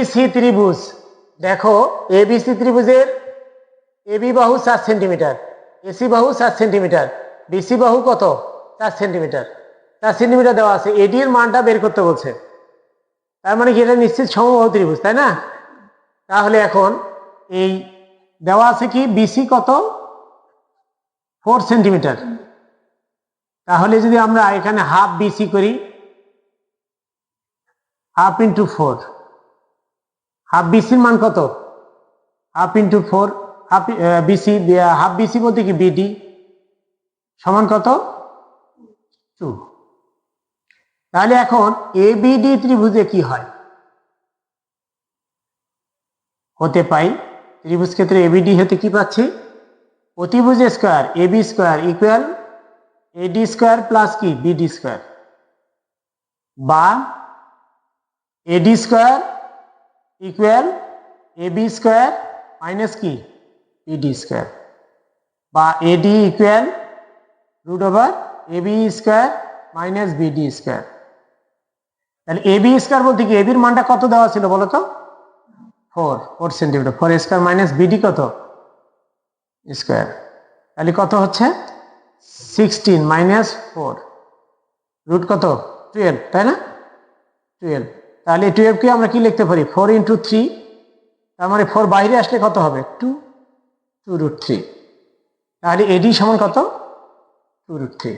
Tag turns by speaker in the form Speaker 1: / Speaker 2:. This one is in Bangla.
Speaker 1: এবিসি ত্রিভুজ, দেখো এবিসি ত্রিভুজের এবি বাহু 4 সেন্টিমিটার, এসি বাহু 4 সেন্টিমিটার, বিসি বাহু কত 4 সেন্টিমিটার, 4 সেন্টিমিটার দেওয়া আছে। এডি এর মানটা বের করতে বলছে, তার মানে কি এটা নিশ্চিত সমবাহু ত্রিভুজ, তাই না? তাহলে এখন এই দেওয়া আছে কি বিসি কত 4 সেন্টিমিটার, তাহলে যদি আমরা এখানে হাফ বিসি করি, হাফ ইন্টু 4, হাফ বিসির মান কত half into 4, half BC, half BC বলতে কি বিডি সমান কত 2। তাহলে এখন এবিডি ত্রিভুজে কি হয় হতে পাই, ত্রিভুজ ক্ষেত্রে এবিডি হতে কি পাচ্ছি, অতিভুজ square AB square equal AD square plus কি বিডি স্কয়ার, বা AD square equal AB square minus কি বিডি স্কয়ার, বা AD equal root over AB square minus BD square. তাহলে এবি স্কয়ার বলতে কি এবির মানটা কত দেওয়া ছিল বলো তো 4 সেন্টিমিটার, 4 স্কয়ার মাইনাস বিডি কত স্কয়ার, তাহলে কত হচ্ছে 16 মাইনাস 4 রুট কত 12, তাই না 12। তাহলে 12 কে আমরা কি লিখতে পারি 4 ইন্টু 3, তার মানে 4 বাইরে আসলে কত হবে 2 রুট 3, তাহলে এডি সমান কত 2 রুট 3।